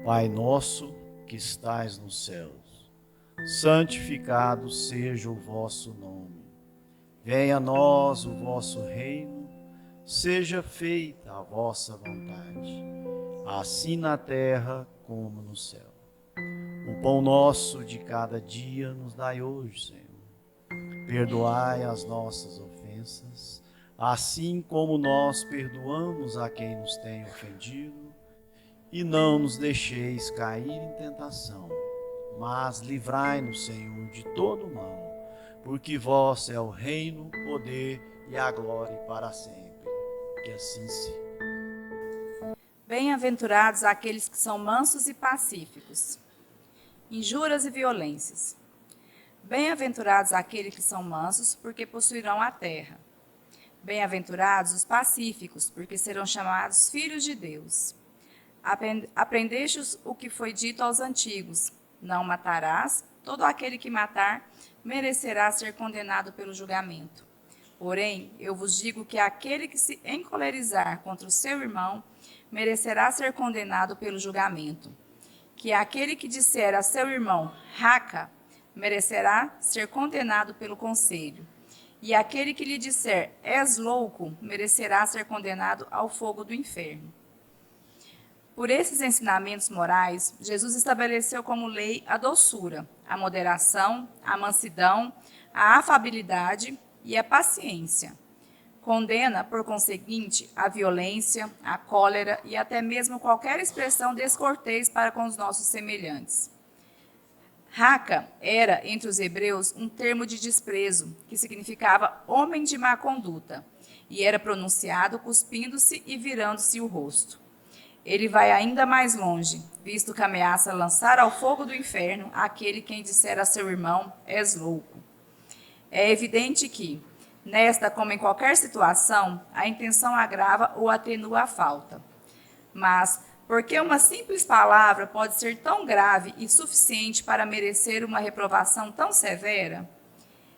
Pai nosso que estais nos céus, santificado seja o vosso nome. Venha a nós o vosso reino, seja feita a vossa vontade, assim na terra como no céu. O pão nosso de cada dia nos dai hoje, Senhor. Perdoai as nossas ofensas, assim como nós perdoamos a quem nos tem ofendido. E não nos deixeis cair em tentação, mas livrai-nos, Senhor, de todo mal, porque vós é o reino, o poder e a glória para sempre. Que assim seja. Bem-aventurados aqueles que são mansos e pacíficos. Injúrias e violências. Bem-aventurados aqueles que são mansos, porque possuirão a terra. Bem-aventurados os pacíficos, porque serão chamados filhos de Deus. Aprendestes o que foi dito aos antigos: não matarás, todo aquele que matar merecerá ser condenado pelo julgamento. Porém, eu vos digo que aquele que se encolerizar contra o seu irmão merecerá ser condenado pelo julgamento. Que aquele que disser a seu irmão, raca, merecerá ser condenado pelo conselho. E aquele que lhe disser, és louco, merecerá ser condenado ao fogo do inferno. Por esses ensinamentos morais, Jesus estabeleceu como lei a doçura, a moderação, a mansidão, a afabilidade e a paciência. Condena, por conseguinte, a violência, a cólera e até mesmo qualquer expressão descortês para com os nossos semelhantes. Raca era, entre os hebreus, um termo de desprezo, que significava homem de má conduta, e era pronunciado cuspindo-se e virando-se o rosto. Ele vai ainda mais longe, visto que ameaça lançar ao fogo do inferno aquele quem disser a seu irmão, és louco. É evidente que, nesta como em qualquer situação, a intenção agrava ou atenua a falta. Mas, porque uma simples palavra pode ser tão grave e suficiente para merecer uma reprovação tão severa?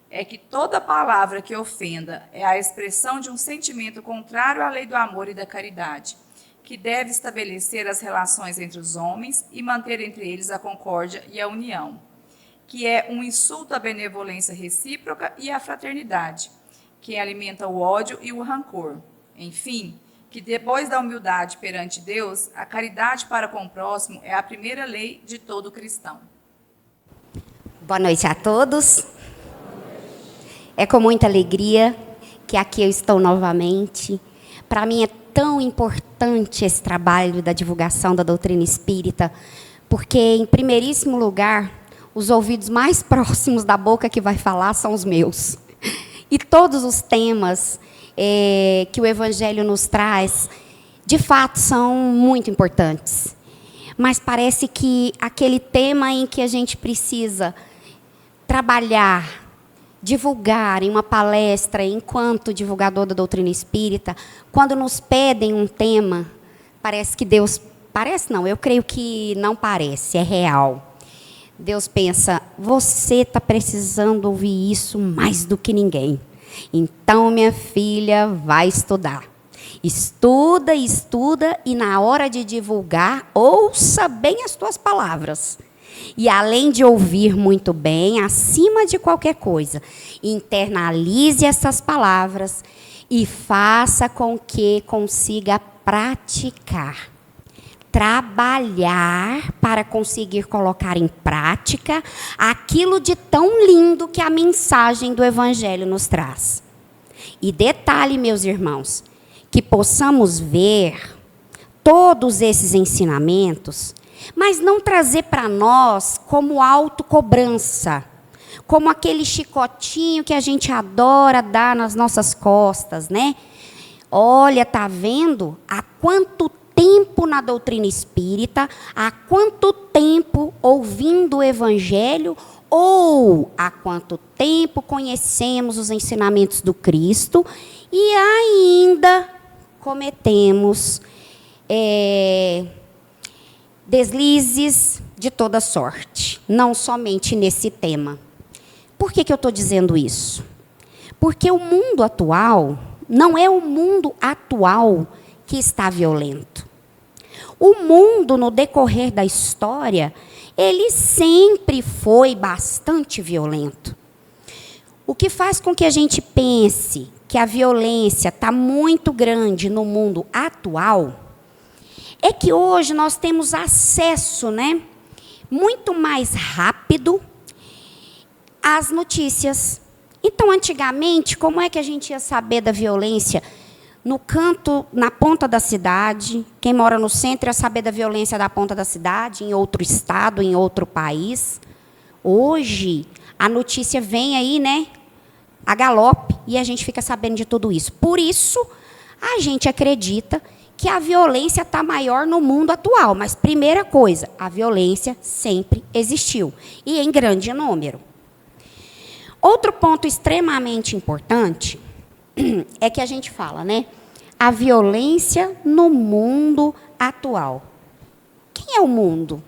É que toda palavra que ofenda é a expressão de um sentimento contrário à lei do amor e da caridade, que deve estabelecer as relações entre os homens e manter entre eles a concórdia e a união, que é um insulto à benevolência recíproca e à fraternidade, que alimenta o ódio e o rancor. Enfim, que depois da humildade perante Deus, a caridade para com o próximo é a primeira lei de todo cristão. Boa noite a todos. É com muita alegria que aqui eu estou novamente. Para mim é tão importante esse trabalho da divulgação da doutrina espírita, porque, em primeiríssimo lugar, os ouvidos mais próximos da boca que vai falar são os meus. E todos os temas que o Evangelho nos traz, de fato, são muito importantes. Mas parece que aquele tema em que a gente precisa trabalhar, divulgar em uma palestra, enquanto divulgador da doutrina espírita, quando nos pedem um tema, parece que Deus... Parece não, eu creio que não parece, é real. Deus pensa, você está precisando ouvir isso mais do que ninguém. Então, minha filha, vai estudar. Estuda, estuda, e na hora de divulgar, ouça bem as tuas palavras. E além de ouvir muito bem, acima de qualquer coisa, internalize essas palavras e faça com que consiga praticar. Trabalhar para conseguir colocar em prática aquilo de tão lindo que a mensagem do Evangelho nos traz. E detalhe, meus irmãos, que possamos ver todos esses ensinamentos, mas não trazer para nós como autocobrança, como aquele chicotinho que a gente adora dar nas nossas costas, né? Olha, tá vendo? Há quanto tempo na doutrina espírita, há quanto tempo ouvindo o Evangelho, ou há quanto tempo conhecemos os ensinamentos do Cristo e ainda cometemos deslizes de toda sorte, não somente nesse tema. Por que eu estou dizendo isso? Porque o mundo atual não é o mundo atual que está violento. O mundo, no decorrer da história, ele sempre foi bastante violento. O que faz com que a gente pense que a violência está muito grande no mundo atual é que hoje nós temos acesso, né, muito mais rápido às notícias. Então, antigamente, como é que a gente ia saber da violência no canto, na ponta da cidade? Quem mora no centro ia saber da violência da ponta da cidade, em outro estado, em outro país. Hoje, a notícia vem aí, né, a galope, e a gente fica sabendo de tudo isso. Por isso, a gente acredita que a violência está maior no mundo atual. Mas, primeira coisa, a violência sempre existiu, e em grande número. Outro ponto extremamente importante é que a gente fala, né, a violência no mundo atual. Quem é o mundo?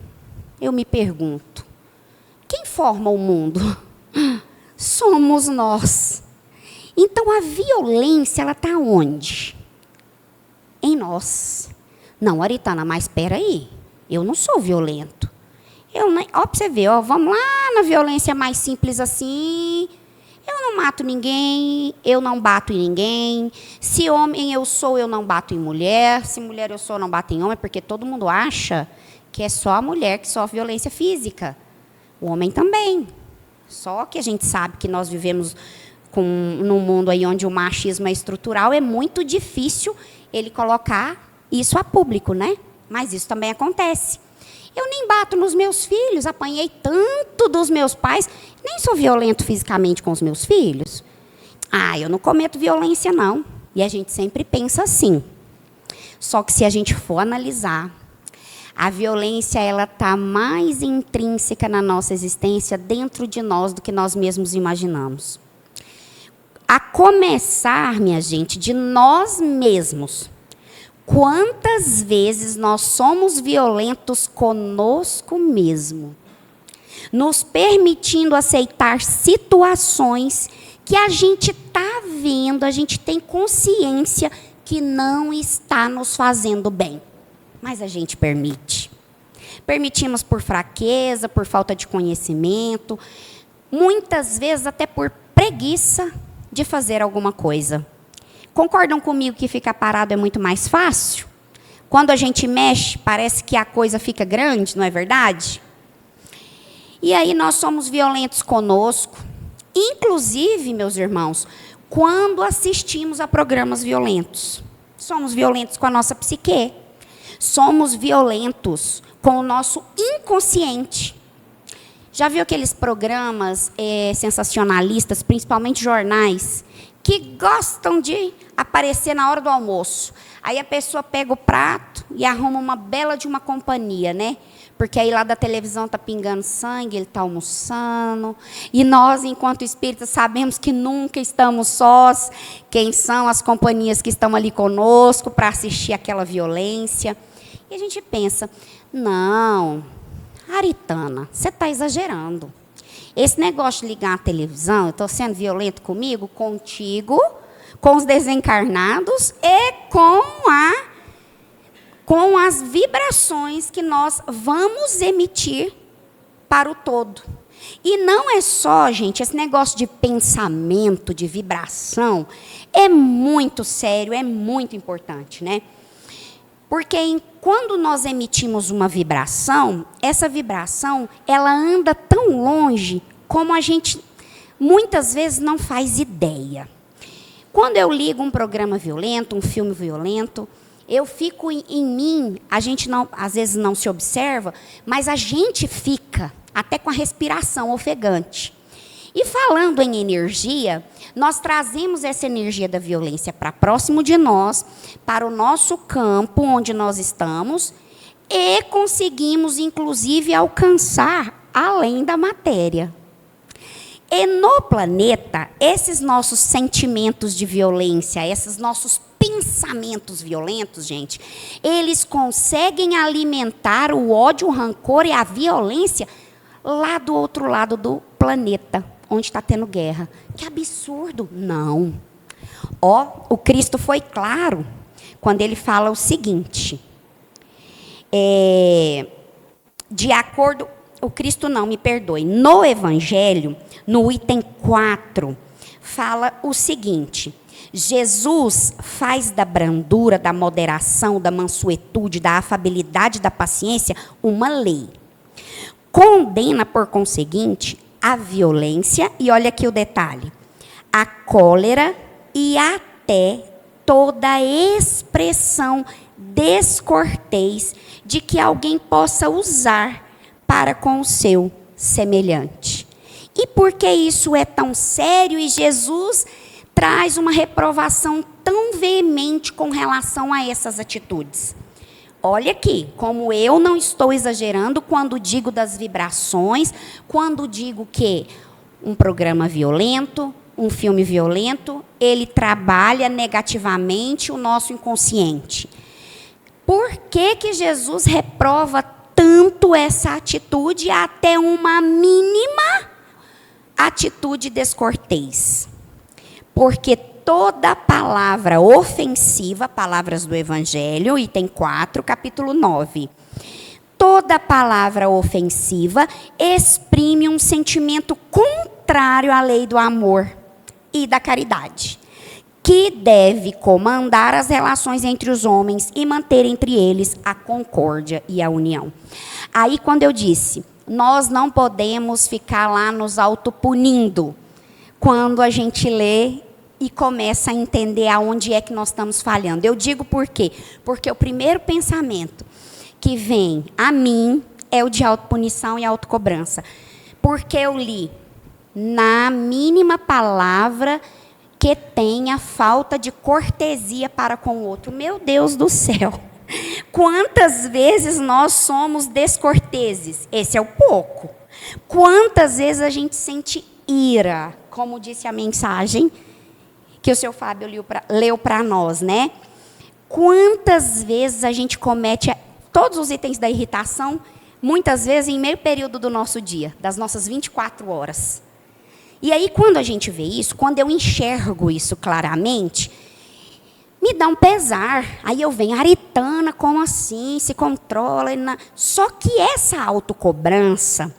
Eu me pergunto. Quem forma o mundo? Somos nós. Então, a violência, ela está onde? Em nós. Não, Aritana, mas espera aí. Eu não sou violento. Ó, para você ver, ó, vamos lá na violência mais simples assim. Eu não mato ninguém, eu não bato em ninguém. Se homem eu sou, eu não bato em mulher. Se mulher eu sou, eu não bato em homem, porque todo mundo acha que é só a mulher que sofre violência física. O homem também. Só que a gente sabe que nós vivemos num mundo aí onde o machismo é estrutural, é muito difícil ele colocar isso a público, né? Mas isso também acontece. Eu nem bato nos meus filhos, apanhei tanto dos meus pais, nem sou violento fisicamente com os meus filhos. Ah, eu não cometo violência, não. E a gente sempre pensa assim. Só que se a gente for analisar, a violência ela está mais intrínseca na nossa existência, dentro de nós, do que nós mesmos imaginamos. A começar, minha gente, de nós mesmos. Quantas vezes nós somos violentos conosco mesmo, nos permitindo aceitar situações que a gente está vendo, a gente tem consciência que não está nos fazendo bem, mas a gente permite. Permitimos por fraqueza, por falta de conhecimento, muitas vezes até por preguiça de fazer alguma coisa. Concordam comigo que ficar parado é muito mais fácil? Quando a gente mexe, parece que a coisa fica grande, não é verdade? E aí nós somos violentos conosco. Inclusive, meus irmãos, quando assistimos a programas violentos. Somos violentos com a nossa psique. Somos violentos com o nosso inconsciente. Já viu aqueles programas sensacionalistas, principalmente jornais, que gostam de aparecer na hora do almoço? Aí a pessoa pega o prato e arruma uma bela de uma companhia, né? Porque aí lá da televisão está pingando sangue, ele está almoçando. E nós, enquanto espíritas, sabemos que nunca estamos sós. Quem são as companhias que estão ali conosco para assistir aquela violência? E a gente pensa, não, Aritana, você está exagerando. Esse negócio de ligar a televisão, eu estou sendo violento comigo, contigo, com os desencarnados e com as vibrações que nós vamos emitir para o todo. E não é só, gente, esse negócio de pensamento, de vibração, é muito sério, é muito importante, né? Porque quando nós emitimos uma vibração, essa vibração, ela anda tão longe como a gente muitas vezes não faz ideia. Quando eu ligo um programa violento, um filme violento, eu fico em mim, a gente não, às vezes não se observa, mas a gente fica até com a respiração ofegante. E falando em energia, nós trazemos essa energia da violência para próximo de nós, para o nosso campo onde nós estamos, e conseguimos, inclusive, alcançar além da matéria. E no planeta, esses nossos sentimentos de violência, esses nossos pensamentos violentos, gente, eles conseguem alimentar o ódio, o rancor e a violência lá do outro lado do planeta, onde está tendo guerra. Que absurdo! Não. Ó, o Cristo foi claro quando ele fala o seguinte: de acordo... O Cristo não, me perdoe. No Evangelho, no item 4, fala o seguinte: Jesus faz da brandura, da moderação, da mansuetude, da afabilidade, da paciência, uma lei. Condena, por conseguinte, a violência, e olha aqui o detalhe, a cólera e até toda expressão descortês de que alguém possa usar para com o seu semelhante. E por que isso é tão sério e Jesus traz uma reprovação tão veemente com relação a essas atitudes? Olha aqui, como eu não estou exagerando quando digo das vibrações, quando digo que um programa violento, um filme violento, ele trabalha negativamente o nosso inconsciente. Por que que Jesus reprova tanto essa atitude, até uma mínima atitude descortês? Porque toda palavra ofensiva, palavras do Evangelho, item 4, capítulo 9, toda palavra ofensiva exprime um sentimento contrário à lei do amor e da caridade, que deve comandar as relações entre os homens e manter entre eles a concórdia e a união. Aí, quando eu disse, nós não podemos ficar lá nos autopunindo, quando a gente lê e começa a entender aonde é que nós estamos falhando. Eu digo por quê? Porque o primeiro pensamento que vem a mim é o de autopunição e autocobrança. Porque eu li na mínima palavra que tenha falta de cortesia para com o outro. Meu Deus do céu! Quantas vezes nós somos descorteses? Esse é o pouco. Quantas vezes a gente sente ira, como disse a mensagem que o seu Fábio leu para nós, né? Quantas vezes a gente comete todos os itens da irritação, muitas vezes em meio período do nosso dia, das nossas 24 horas. E aí, quando a gente vê isso, quando eu enxergo isso claramente, me dá um pesar. Aí eu venho, Aritana, como assim? Se controla. Só que essa autocobrança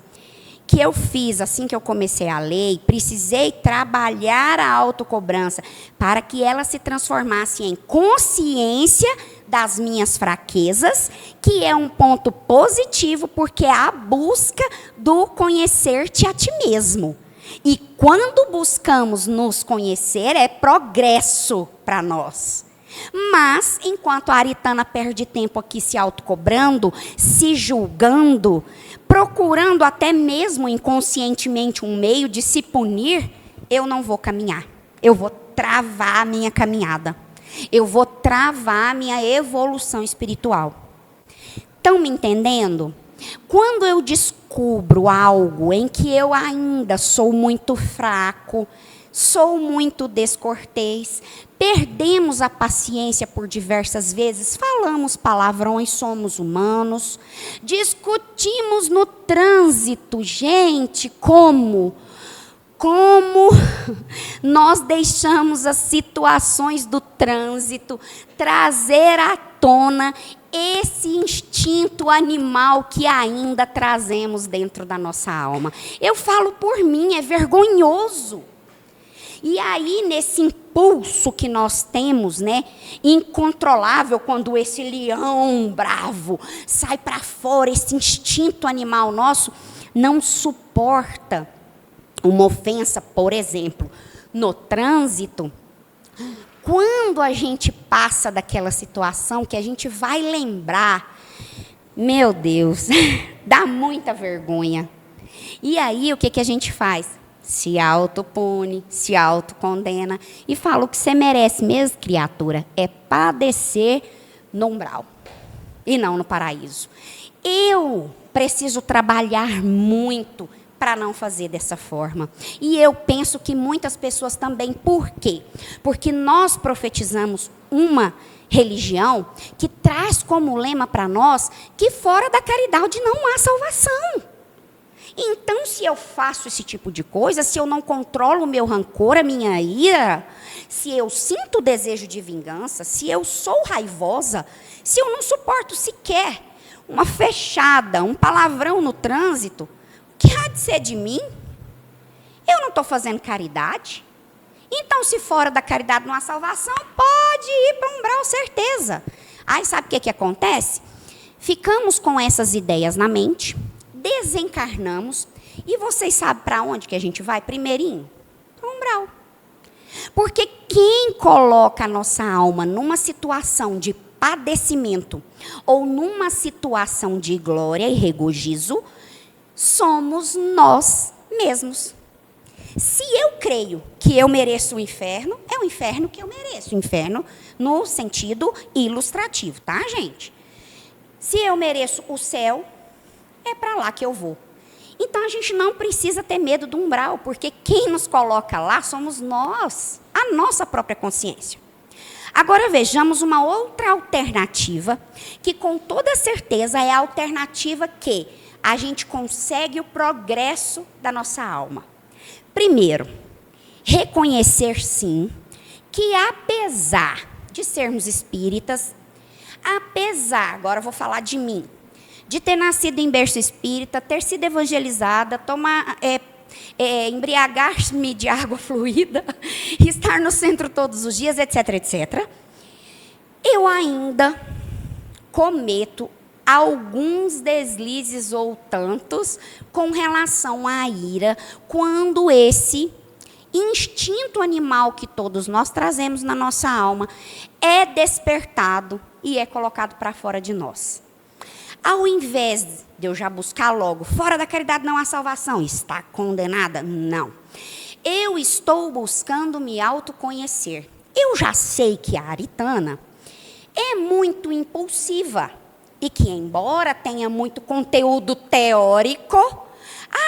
que eu fiz assim que eu comecei a ler, precisei trabalhar a autocobrança para que ela se transformasse em consciência das minhas fraquezas, que é um ponto positivo, porque é a busca do conhecer-te a ti mesmo. E quando buscamos nos conhecer, é progresso para nós. Mas, enquanto a Aritana perde tempo aqui se autocobrando, se julgando, procurando até mesmo inconscientemente um meio de se punir, eu não vou caminhar. Eu vou travar a minha caminhada. Eu vou travar a minha evolução espiritual. Estão me entendendo? Quando eu descubro algo em que eu ainda sou muito fraco, sou muito descortês, perdemos a paciência por diversas vezes, falamos palavrões, somos humanos, discutimos no trânsito, gente, como nós deixamos as situações do trânsito trazer à tona esse instinto animal que ainda trazemos dentro da nossa alma. Eu falo por mim, é vergonhoso. E aí, nesse impulso que nós temos, né, incontrolável, quando esse leão bravo sai para fora, esse instinto animal nosso não suporta uma ofensa, por exemplo, no trânsito. Quando a gente passa daquela situação que a gente vai lembrar, meu Deus, dá muita vergonha. E aí, o que a gente faz? Se autopune, se autocondena e fala: o que você merece mesmo, criatura, é padecer no umbral e não no paraíso. Eu preciso trabalhar muito para não fazer dessa forma. E eu penso que muitas pessoas também. Por quê? Porque nós profetizamos uma religião que traz como lema para nós que fora da caridade não há salvação. Então, se eu faço esse tipo de coisa, se eu não controlo o meu rancor, a minha ira, se eu sinto o desejo de vingança, se eu sou raivosa, se eu não suporto sequer uma fechada, um palavrão no trânsito, o que há de ser de mim? Eu não estou fazendo caridade? Então, se fora da caridade não há salvação, pode ir para o umbral, certeza. Aí, sabe o que acontece? Ficamos com essas ideias na mente, desencarnamos, e vocês sabem para onde que a gente vai? Primeirinho? Para o umbral. Porque quem coloca a nossa alma numa situação de padecimento ou numa situação de glória e regozijo, somos nós mesmos. Se eu creio que eu mereço o inferno, é o inferno que eu mereço. O inferno no sentido ilustrativo, tá, gente? Se eu mereço o céu, é para lá que eu vou. Então, a gente não precisa ter medo do umbral, porque quem nos coloca lá somos nós, a nossa própria consciência. Agora, vejamos uma outra alternativa, que com toda certeza é a alternativa que a gente consegue o progresso da nossa alma. Primeiro, reconhecer, sim, que apesar de sermos espíritas, agora eu vou falar de mim, de ter nascido em berço espírita, ter sido evangelizada, embriagar-me de água fluida, estar no centro todos os dias, etc., etc., eu ainda cometo alguns deslizes ou tantos com relação à ira, quando esse instinto animal que todos nós trazemos na nossa alma é despertado e é colocado para fora de nós. Ao invés de eu já buscar logo, fora da caridade não há salvação, está condenada? Não. Eu estou buscando me autoconhecer. Eu já sei que a aritana é muito impulsiva e que, embora tenha muito conteúdo teórico,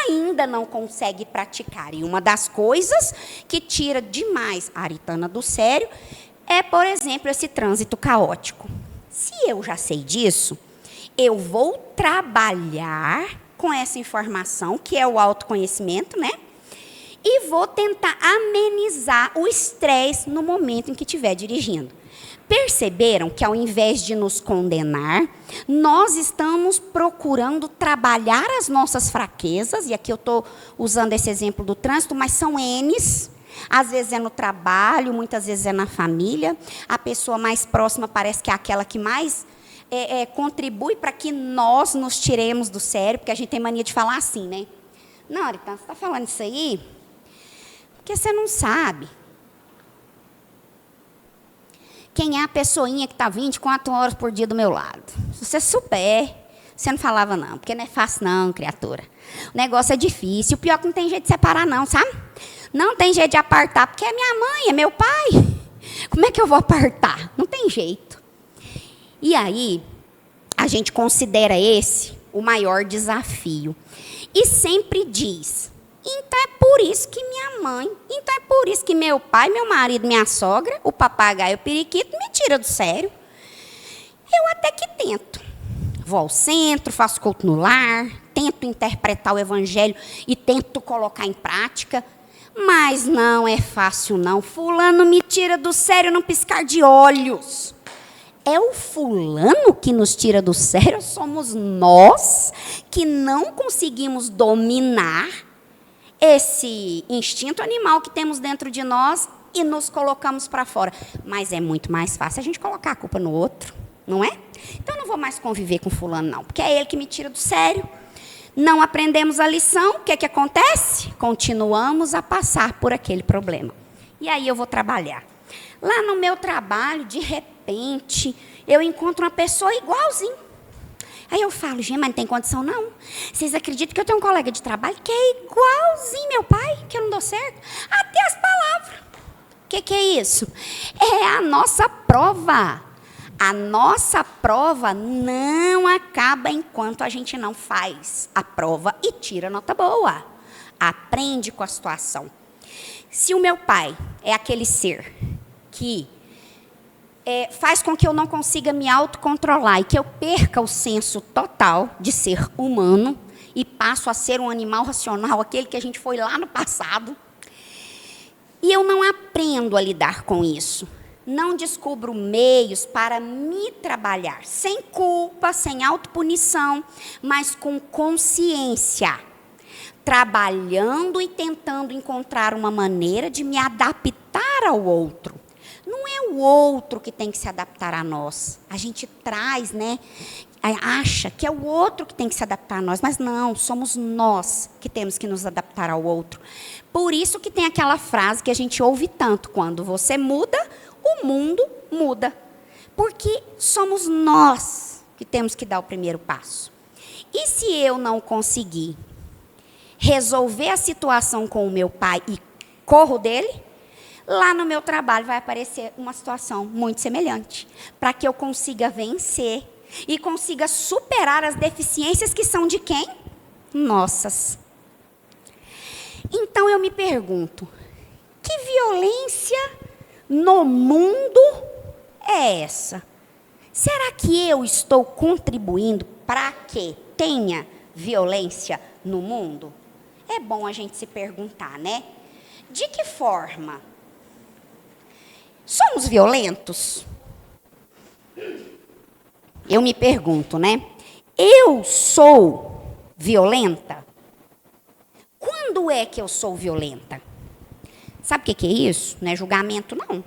ainda não consegue praticar. E uma das coisas que tira demais a aritana do sério é, por exemplo, esse trânsito caótico. Se eu já sei disso, eu vou trabalhar com essa informação, que é o autoconhecimento, né? E vou tentar amenizar o estresse no momento em que estiver dirigindo. Perceberam que, ao invés de nos condenar, nós estamos procurando trabalhar as nossas fraquezas, e aqui eu estou usando esse exemplo do trânsito, mas são N's. Às vezes é no trabalho, muitas vezes é na família. A pessoa mais próxima parece que é aquela que mais contribui para que nós nos tiremos do sério, porque a gente tem mania de falar assim, né? Não, Aritana, você está falando isso aí porque você não sabe quem é a pessoinha que está 24 horas por dia do meu lado. Se você souber, você não falava não, porque não é fácil não, criatura. O negócio é difícil. O pior é que não tem jeito de separar não, sabe? Não tem jeito de apartar, porque é minha mãe, é meu pai. Como é que eu vou apartar? Não tem jeito. E aí, a gente considera esse o maior desafio. E sempre diz, então é por isso que minha mãe, então é por isso que meu pai, meu marido, minha sogra, o papagaio, o periquito, me tira do sério. Eu até que tento. Vou ao centro, faço culto no lar, tento interpretar o evangelho e tento colocar em prática, mas não é fácil não. Fulano me tira do sério num piscar de olhos. É o fulano que nos tira do sério, somos nós que não conseguimos dominar esse instinto animal que temos dentro de nós e nos colocamos para fora. Mas é muito mais fácil a gente colocar a culpa no outro, não é? Então, eu não vou mais conviver com fulano, não, porque é ele que me tira do sério. Não aprendemos a lição, o que é que acontece? Continuamos a passar por aquele problema. E aí eu vou trabalhar. Lá no meu trabalho, de repente, eu encontro uma pessoa igualzinha. Aí eu falo, gente, mas não tem condição não. Vocês acreditam que eu tenho um colega de trabalho que é igualzinho meu pai, que eu não dou certo? Até as palavras. O que é isso? É a nossa prova. A nossa prova não acaba enquanto a gente não faz a prova e tira nota boa. Aprende com a situação. Se o meu pai é aquele ser que faz com que eu não consiga me autocontrolar e que eu perca o senso total de ser humano e passo a ser um animal racional, aquele que a gente foi lá no passado, e eu não aprendo a lidar com isso, não descubro meios para me trabalhar sem culpa, sem autopunição, mas com consciência, trabalhando e tentando encontrar uma maneira de me adaptar ao outro. Não é o outro que tem que se adaptar a nós. A gente traz, né? Acha que é o outro que tem que se adaptar a nós, mas não, somos nós que temos que nos adaptar ao outro. Por isso que tem aquela frase que a gente ouve tanto: quando você muda, o mundo muda. Porque somos nós que temos que dar o primeiro passo. E se eu não conseguir resolver a situação com o meu pai e corro dele, lá no meu trabalho vai aparecer uma situação muito semelhante, para que eu consiga vencer e consiga superar as deficiências que são de quem? Nossas. Então eu me pergunto, que violência no mundo é essa? Será que eu estou contribuindo para que tenha violência no mundo? É bom a gente se perguntar, né? De que forma? Somos violentos? Eu me pergunto, né? Eu sou violenta? Quando é que eu sou violenta? Sabe o que é isso? Não é julgamento, não.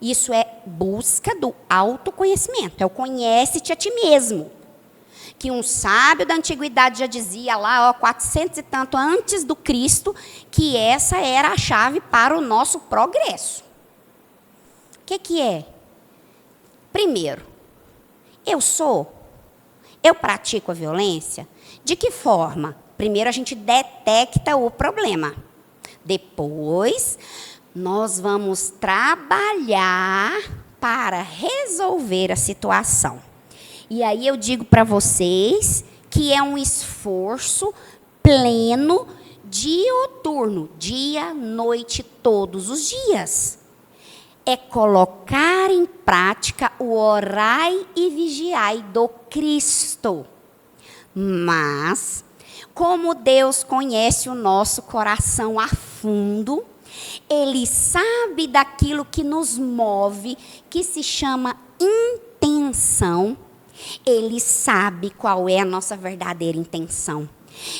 Isso é busca do autoconhecimento. É o conhece-te a ti mesmo. Que um sábio da antiguidade já dizia lá, 400 e tanto antes do Cristo, que essa era a chave para o nosso progresso. O que é? Primeiro, eu pratico a violência? De que forma? Primeiro a gente detecta o problema. Depois, nós vamos trabalhar para resolver a situação. E aí eu digo para vocês que é um esforço pleno, dioturno, dia, noite, todos os dias. É colocar em prática o orai e vigiai do Cristo. Mas, como Deus conhece o nosso coração a fundo, Ele sabe daquilo que nos move, que se chama intenção. Ele sabe qual é a nossa verdadeira intenção.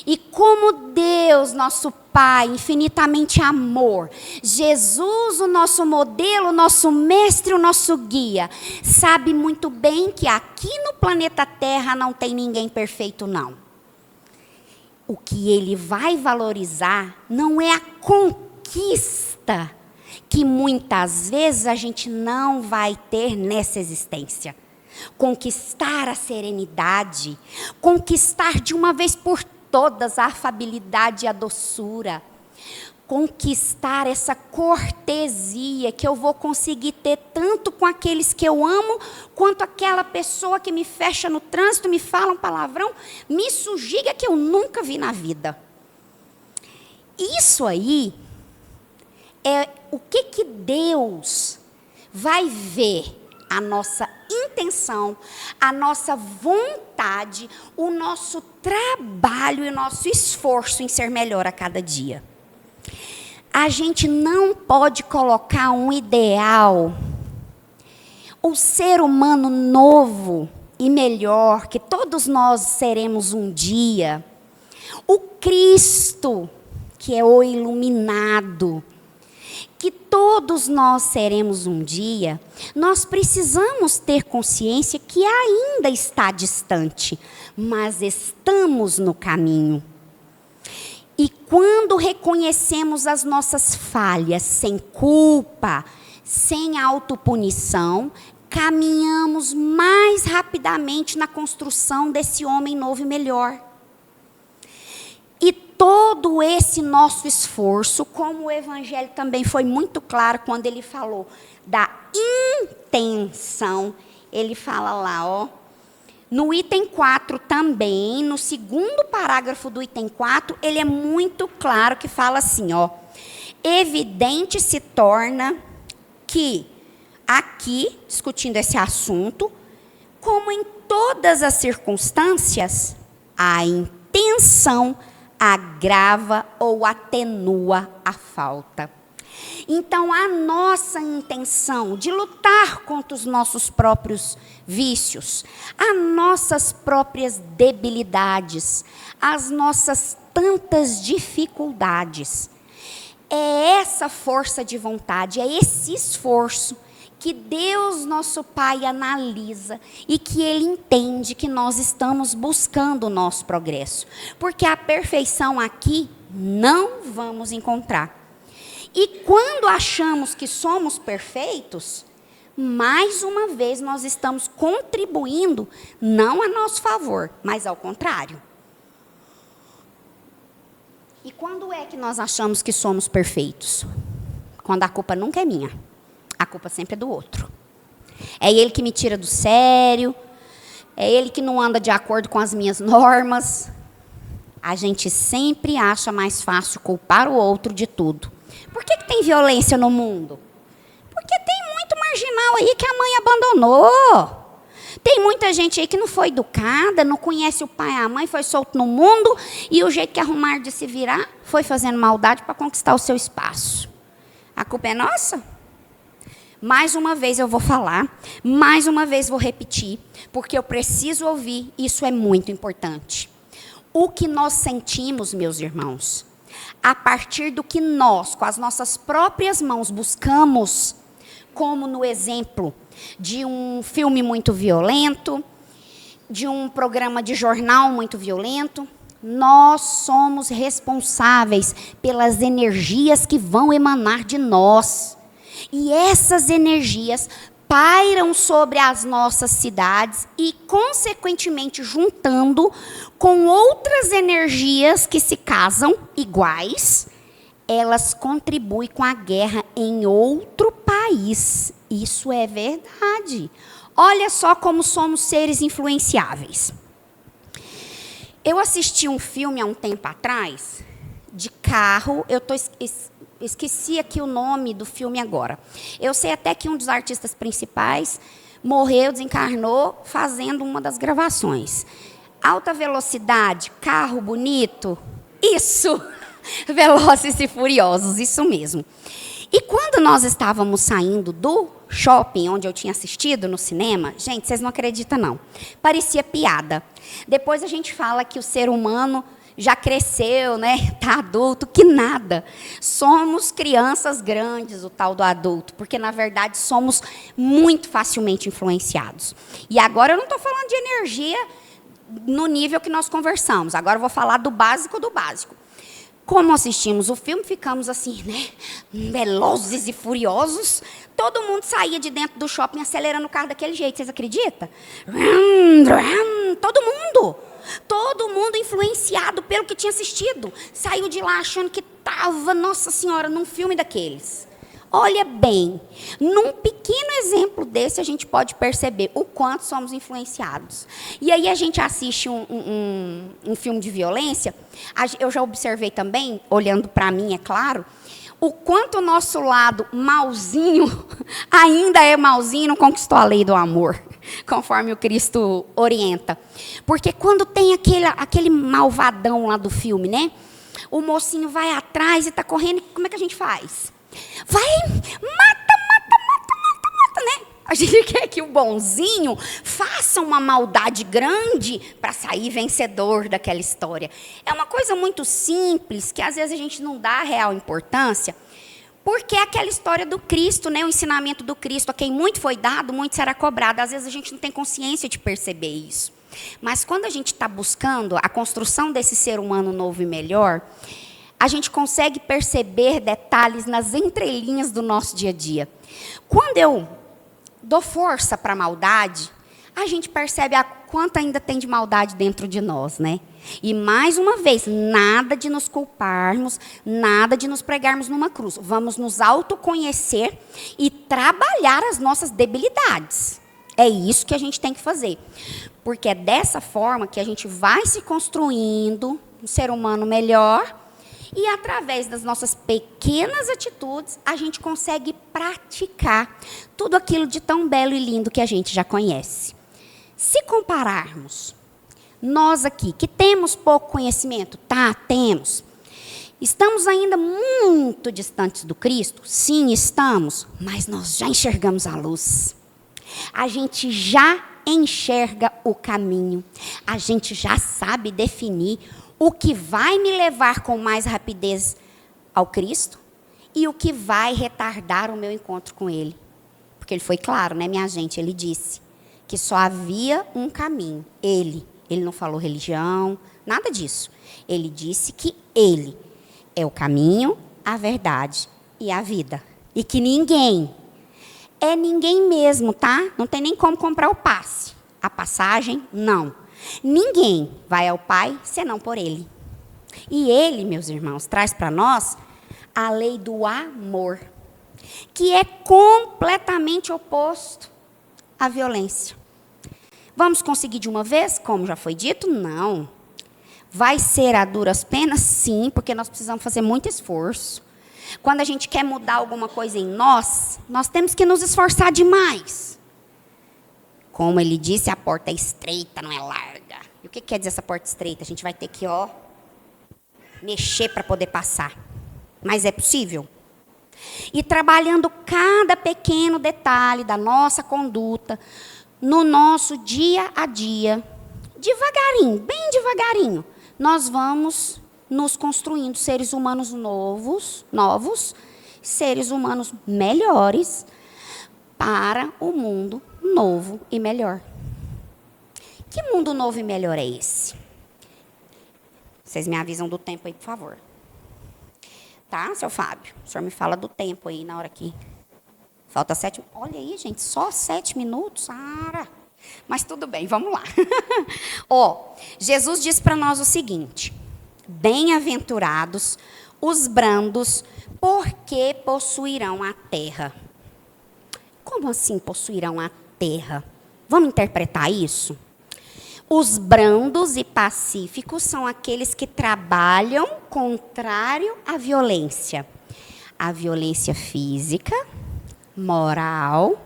E como Deus, nosso Pai, infinitamente amor, Jesus, o nosso modelo, o nosso mestre, o nosso guia, sabe muito bem que aqui no planeta Terra não tem ninguém perfeito, não. O que Ele vai valorizar não é a conquista, que muitas vezes a gente não vai ter nessa existência. Conquistar a serenidade, conquistar de uma vez por todas a afabilidade e a doçura, conquistar essa cortesia que eu vou conseguir ter tanto com aqueles que eu amo, quanto aquela pessoa que me fecha no trânsito, me fala um palavrão, me sujiga que eu nunca vi na vida. Isso aí é o que Deus vai ver. A nossa intenção, a nossa vontade, o nosso trabalho e o nosso esforço em ser melhor a cada dia. A gente não pode colocar um ideal, o ser humano novo e melhor, que todos nós seremos um dia, o Cristo, que é o iluminado, que todos nós seremos um dia, nós precisamos ter consciência que ainda está distante, mas estamos no caminho. E quando reconhecemos as nossas falhas sem culpa, sem autopunição, caminhamos mais rapidamente na construção desse homem novo e melhor. E todo esse nosso esforço, como o Evangelho também foi muito claro quando ele falou da intenção, ele fala lá, no item 4 também, no segundo parágrafo do item 4, ele é muito claro que fala assim, evidente se torna que, aqui, discutindo esse assunto, como em todas as circunstâncias, a intenção agrava ou atenua a falta. Então, a nossa intenção de lutar contra os nossos próprios vícios, as nossas próprias debilidades, as nossas tantas dificuldades, é essa força de vontade, é esse esforço que Deus, nosso Pai, analisa e que Ele entende que nós estamos buscando o nosso progresso. Porque a perfeição aqui não vamos encontrar. E quando achamos que somos perfeitos, mais uma vez nós estamos contribuindo, não a nosso favor, mas ao contrário. E quando é que nós achamos que somos perfeitos? Quando a culpa nunca é minha. A culpa sempre é do outro. É ele que me tira do sério. É ele que não anda de acordo com as minhas normas. A gente sempre acha mais fácil culpar o outro de tudo. Por que tem violência no mundo? Porque tem muito marginal aí que a mãe abandonou. Tem muita gente aí que não foi educada, não conhece o pai e a mãe, foi solto no mundo e o jeito que arrumaram de se virar foi fazendo maldade para conquistar o seu espaço. A culpa é nossa? Mais uma vez eu vou falar, mais uma vez vou repetir, porque eu preciso ouvir, isso é muito importante. O que nós sentimos, meus irmãos, a partir do que nós, com as nossas próprias mãos, buscamos, como no exemplo de um filme muito violento, de um programa de jornal muito violento, nós somos responsáveis pelas energias que vão emanar de nós. E essas energias pairam sobre as nossas cidades e, consequentemente, juntando com outras energias que se casam iguais, elas contribuem com a guerra em outro país. Isso é verdade. Olha só como somos seres influenciáveis. Eu assisti um filme há um tempo atrás, de carro, esqueci aqui o nome do filme agora. Eu sei até que um dos artistas principais morreu, desencarnou, fazendo uma das gravações. Alta velocidade, carro bonito, isso! Velozes e Furiosos, isso mesmo. E quando nós estávamos saindo do shopping, onde eu tinha assistido no cinema, gente, vocês não acreditam não, parecia piada. Depois a gente fala que o ser humano já cresceu, né? Está adulto, que nada. Somos crianças grandes, o tal do adulto, porque, na verdade, somos muito facilmente influenciados. E agora eu não estou falando de energia no nível que nós conversamos. Agora eu vou falar do básico do básico. Como assistimos o filme, ficamos assim, né? Velozes e furiosos. Todo mundo saía de dentro do shopping acelerando o carro daquele jeito, vocês acreditam? Todo mundo. Todo mundo influenciado pelo que tinha assistido. Saiu de lá achando que estava, Nossa Senhora, num filme daqueles. Olha bem, num pequeno exemplo desse, a gente pode perceber o quanto somos influenciados. E aí a gente assiste um filme de violência. Eu já observei também, olhando para mim, é claro, o quanto o nosso lado malzinho ainda é malzinho e não conquistou a lei do amor, conforme o Cristo orienta. Porque quando tem aquele malvadão lá do filme, né? O mocinho vai atrás e está correndo, como é que a gente faz? Vai, mata, né? A gente quer que o bonzinho faça uma maldade grande para sair vencedor daquela história. É uma coisa muito simples, que às vezes a gente não dá a real importância, porque é aquela história do Cristo, né? O ensinamento do Cristo, a quem muito foi dado, muito será cobrado. Às vezes a gente não tem consciência de perceber isso. Mas quando a gente está buscando a construção desse ser humano novo e melhor, a gente consegue perceber detalhes nas entrelinhas do nosso dia a dia. Quando eu dou força para a maldade, a gente percebe a quanto ainda tem de maldade dentro de nós, né? E, mais uma vez, nada de nos culparmos, nada de nos pregarmos numa cruz. Vamos nos autoconhecer e trabalhar as nossas debilidades. É isso que a gente tem que fazer. Porque é dessa forma que a gente vai se construindo um ser humano melhor. E, através das nossas pequenas atitudes, a gente consegue praticar tudo aquilo de tão belo e lindo que a gente já conhece. Se compararmos, nós aqui, que temos pouco conhecimento, temos. Estamos ainda muito distantes do Cristo? Sim, estamos, mas nós já enxergamos a luz. A gente já enxerga o caminho. A gente já sabe definir o que vai me levar com mais rapidez ao Cristo e o que vai retardar o meu encontro com Ele. Porque Ele foi claro, né, minha gente? Ele disse que só havia um caminho. Ele não falou religião, nada disso. Ele disse que Ele é o caminho, a verdade e a vida. E que ninguém, é ninguém mesmo, tá? Não tem nem como comprar o passe. A passagem, não. Ninguém vai ao Pai senão por Ele. E Ele, meus irmãos, traz para nós a lei do amor, que é completamente oposto à violência. Vamos conseguir de uma vez, como já foi dito? Não. Vai ser a duras penas? Sim, porque nós precisamos fazer muito esforço. Quando a gente quer mudar alguma coisa em nós temos que nos esforçar demais. Como ele disse, a porta é estreita, não é larga. E o que quer dizer essa porta estreita? A gente vai ter que, mexer para poder passar. Mas é possível. E trabalhando cada pequeno detalhe da nossa conduta, no nosso dia a dia, devagarinho, bem devagarinho, nós vamos nos construindo seres humanos novos, seres humanos melhores para o mundo novo e melhor. Que mundo novo e melhor é esse? Vocês me avisam do tempo aí, por favor. Tá, seu Fábio? O senhor me fala do tempo aí na hora que... Falta 7... Olha aí, gente, só 7 minutos? Mas tudo bem, vamos lá. Jesus diz para nós o seguinte: bem-aventurados os brandos, porque possuirão a terra. Como assim possuirão a terra? Vamos interpretar isso? Os brandos e pacíficos são aqueles que trabalham contrário à violência. A violência física, moral,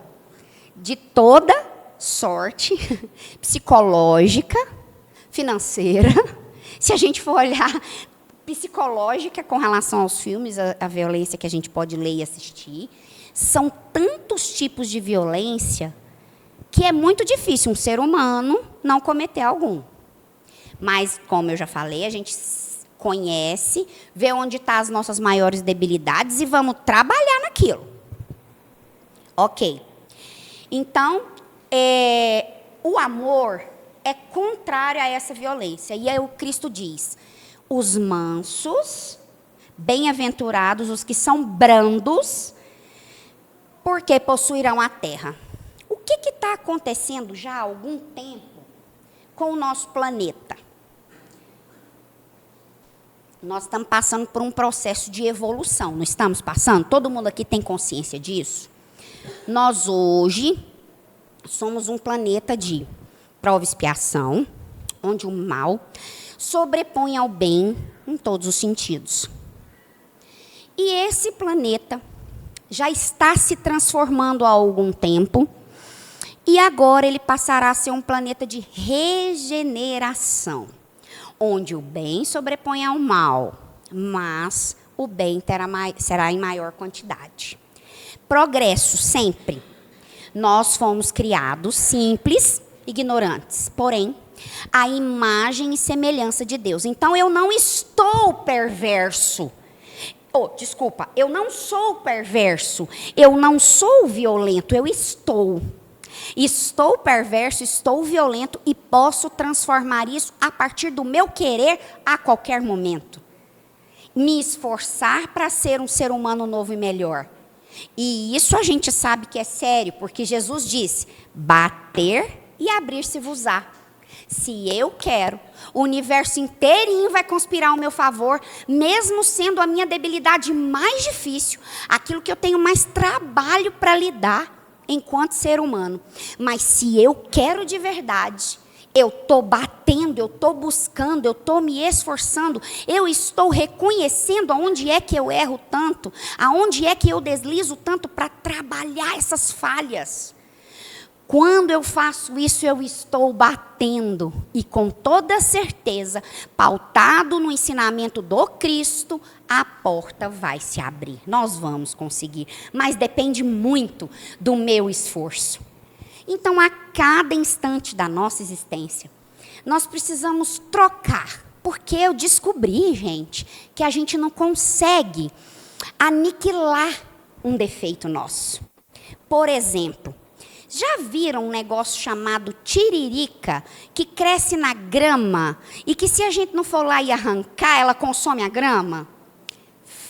de toda sorte, psicológica, financeira. Se a gente for olhar psicológica com relação aos filmes, a violência que a gente pode ler e assistir, são tantos tipos de violência que é muito difícil um ser humano não cometer algum. Mas, como eu já falei, a gente conhece, vê onde estão as nossas maiores debilidades e vamos trabalhar naquilo. Ok. Então, o amor é contrário a essa violência. E aí o Cristo diz: os mansos, bem-aventurados os que são brandos, porque possuirão a terra. O que está acontecendo já há algum tempo com o nosso planeta? Nós estamos passando por um processo de evolução, não estamos passando? Todo mundo aqui tem consciência disso? Nós hoje somos um planeta de prova e expiação, onde o mal sobrepõe ao bem em todos os sentidos. E esse planeta já está se transformando há algum tempo, e agora ele passará a ser um planeta de regeneração, onde o bem sobrepõe ao mal, mas o bem será em maior quantidade. Progresso, sempre. Nós fomos criados simples, ignorantes, porém, a imagem e semelhança de Deus. Então, eu não estou perverso. Eu não sou perverso. Eu não sou violento, eu estou. Estou perverso, estou violento e posso transformar isso a partir do meu querer a qualquer momento. Me esforçar para ser um ser humano novo e melhor. E isso a gente sabe que é sério, porque Jesus disse: bater e abrir-se-vos-á. Se eu quero, o universo inteirinho vai conspirar ao meu favor, mesmo sendo a minha debilidade mais difícil, aquilo que eu tenho mais trabalho para lidar enquanto ser humano. Mas se eu quero de verdade, eu estou batendo, eu estou buscando, eu estou me esforçando, eu estou reconhecendo aonde é que eu erro tanto, aonde é que eu deslizo tanto para trabalhar essas falhas. Quando eu faço isso, eu estou batendo. E com toda certeza, pautado no ensinamento do Cristo, a porta vai se abrir. Nós vamos conseguir. Mas depende muito do meu esforço. Então, a cada instante da nossa existência, nós precisamos trocar. Porque eu descobri, gente, que a gente não consegue aniquilar um defeito nosso. Por exemplo, já viram um negócio chamado tiririca, que cresce na grama e que se a gente não for lá e arrancar, ela consome a grama?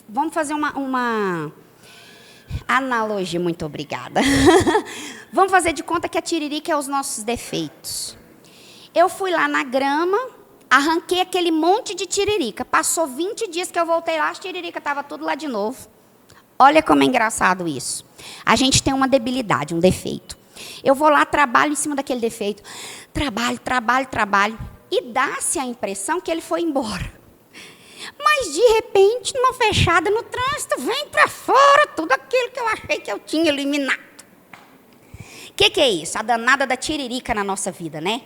Vamos fazer uma analogia, muito obrigada. Vamos fazer de conta que a tiririca é os nossos defeitos. Eu fui lá na grama, arranquei aquele monte de tiririca. Passou 20 dias que eu voltei lá, as tiririca estavam tudo lá de novo. Olha como é engraçado isso. A gente tem uma debilidade, um defeito. Eu vou lá, trabalho em cima daquele defeito. Trabalho. E dá-se a impressão que ele foi embora. Mas, de repente, numa fechada no trânsito, vem para fora tudo aquilo que eu achei que eu tinha eliminado. O que é isso? A danada da tiririca na nossa vida, né?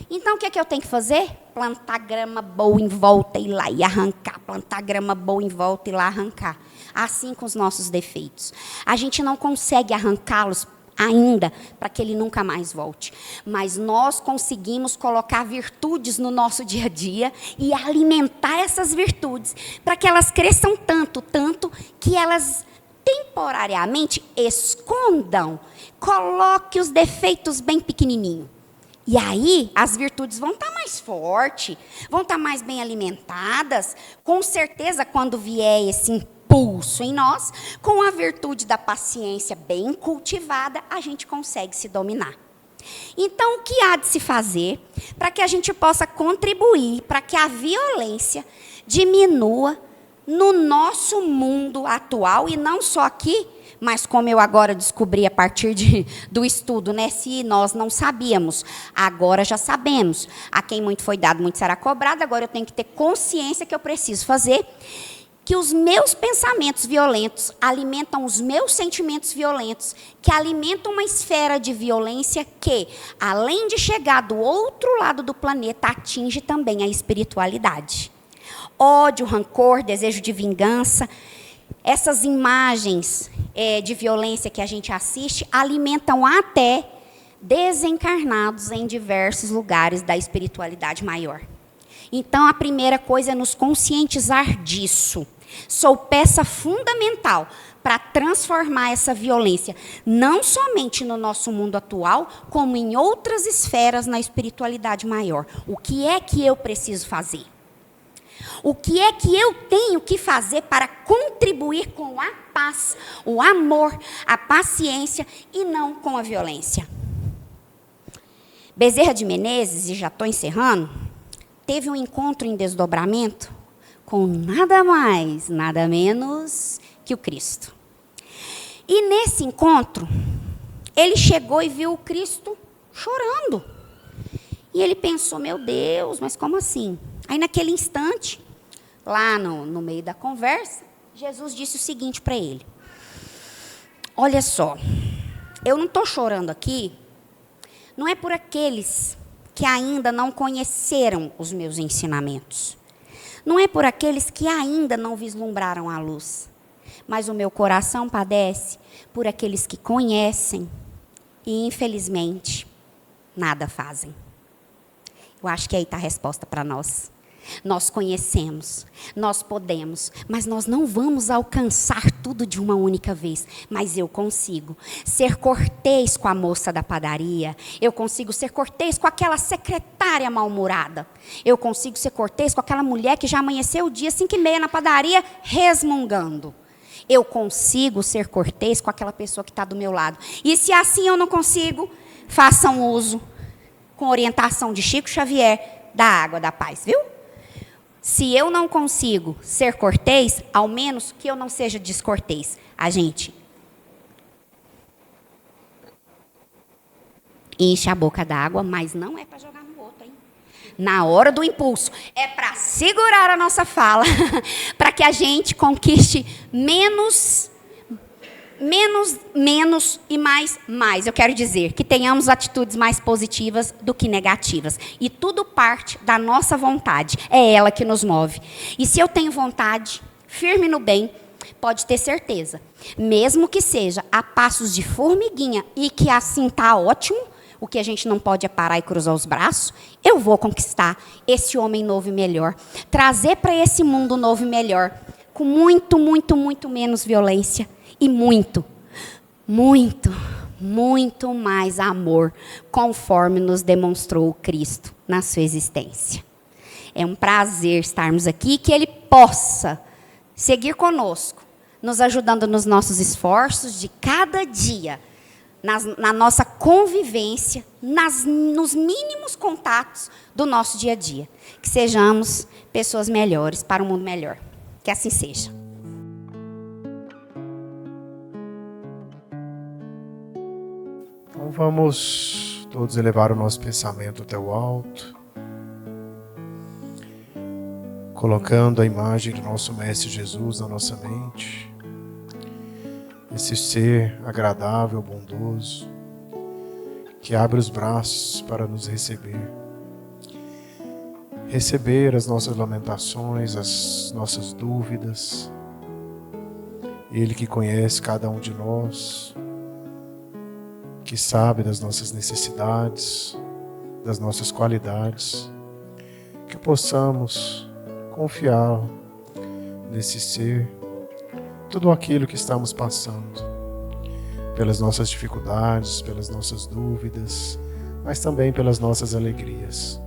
Então, o que eu tenho que fazer? Plantar grama boa em volta e ir lá e arrancar. Plantar grama boa em volta e ir lá arrancar. Assim com os nossos defeitos. A gente não consegue arrancá-los ainda para que ele nunca mais volte. Mas nós conseguimos colocar virtudes no nosso dia a dia e alimentar essas virtudes para que elas cresçam tanto que elas temporariamente escondam. Coloque os defeitos bem pequenininho. E aí, as virtudes vão estar mais fortes, vão estar mais bem alimentadas. Com certeza, quando vier esse impulso em nós, com a virtude da paciência bem cultivada, a gente consegue se dominar. Então, o que há de se fazer para que a gente possa contribuir para que a violência diminua no nosso mundo atual, e não só aqui, mas como eu agora descobri a partir do estudo, né? Se nós não sabíamos, agora já sabemos. A quem muito foi dado, muito será cobrado. Agora eu tenho que ter consciência que eu preciso fazer, que os meus pensamentos violentos alimentam os meus sentimentos violentos, que alimentam uma esfera de violência que, além de chegar do outro lado do planeta, atinge também a espiritualidade. Ódio, rancor, desejo de vingança, essas imagens de violência que a gente assiste alimentam até desencarnados em diversos lugares da espiritualidade maior. Então, a primeira coisa é nos conscientizar disso. Sou peça fundamental para transformar essa violência, não somente no nosso mundo atual, como em outras esferas na espiritualidade maior. O que é que eu preciso fazer? O que é que eu tenho que fazer para contribuir com a paz, o amor, a paciência e não com a violência? Bezerra de Menezes, e já estou encerrando, teve um encontro em desdobramento com nada mais, nada menos que o Cristo. E nesse encontro, ele chegou e viu o Cristo chorando. E ele pensou, meu Deus, mas como assim? Aí naquele instante, lá no meio da conversa, Jesus disse o seguinte para ele: olha só, eu não estou chorando aqui, não é por aqueles que ainda não conheceram os meus ensinamentos. Não é por aqueles que ainda não vislumbraram a luz. Mas o meu coração padece por aqueles que conhecem e, infelizmente, nada fazem. Eu acho que aí está a resposta para nós. Nós conhecemos, nós podemos, mas nós não vamos alcançar tudo de uma única vez. Mas eu consigo ser cortês com a moça da padaria, eu consigo ser cortês com aquela secretária mal-humorada, eu consigo ser cortês com aquela mulher que já amanheceu o dia 5h30 na padaria resmungando. Eu consigo ser cortês com aquela pessoa que está do meu lado. E se assim eu não consigo, façam uso, com orientação de Chico Xavier, da água da paz, viu? Se eu não consigo ser cortês, ao menos que eu não seja descortês. A gente enche a boca d'água, mas não é para jogar no outro, hein? Na hora do impulso, é para segurar a nossa fala, para que a gente conquiste menos menos e mais. Eu quero dizer que tenhamos atitudes mais positivas do que negativas. E tudo parte da nossa vontade. É ela que nos move. E se eu tenho vontade, firme no bem, pode ter certeza. Mesmo que seja a passos de formiguinha e que assim está ótimo, o que a gente não pode é parar e cruzar os braços, eu vou conquistar esse homem novo e melhor. Trazer para esse mundo novo e melhor. Com muito, muito, muito menos violência. E muito, muito, muito mais amor, conforme nos demonstrou Cristo na sua existência. É um prazer estarmos aqui, que Ele possa seguir conosco, nos ajudando nos nossos esforços de cada dia, na nossa convivência, nos mínimos contatos do nosso dia a dia. Que sejamos pessoas melhores para um mundo melhor. Que assim seja. Então vamos todos elevar o nosso pensamento até o alto, colocando a imagem do nosso Mestre Jesus na nossa mente, esse ser agradável, bondoso, que abre os braços para nos receber as nossas lamentações, as nossas dúvidas. Ele que conhece cada um de nós, que sabe das nossas necessidades, das nossas qualidades, que possamos confiar nesse ser, tudo aquilo que estamos passando, pelas nossas dificuldades, pelas nossas dúvidas, mas também pelas nossas alegrias.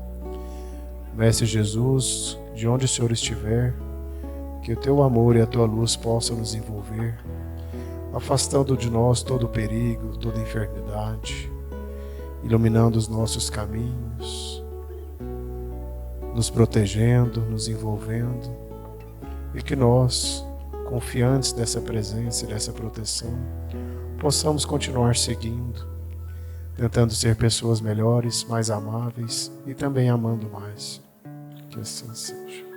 Mestre Jesus, de onde o Senhor estiver, que o Teu amor e a Tua luz possam nos envolver, afastando de nós todo o perigo, toda a enfermidade, iluminando os nossos caminhos, nos protegendo, nos envolvendo, e que nós, confiantes dessa presença e dessa proteção, possamos continuar seguindo, tentando ser pessoas melhores, mais amáveis e também amando mais. Que assim seja.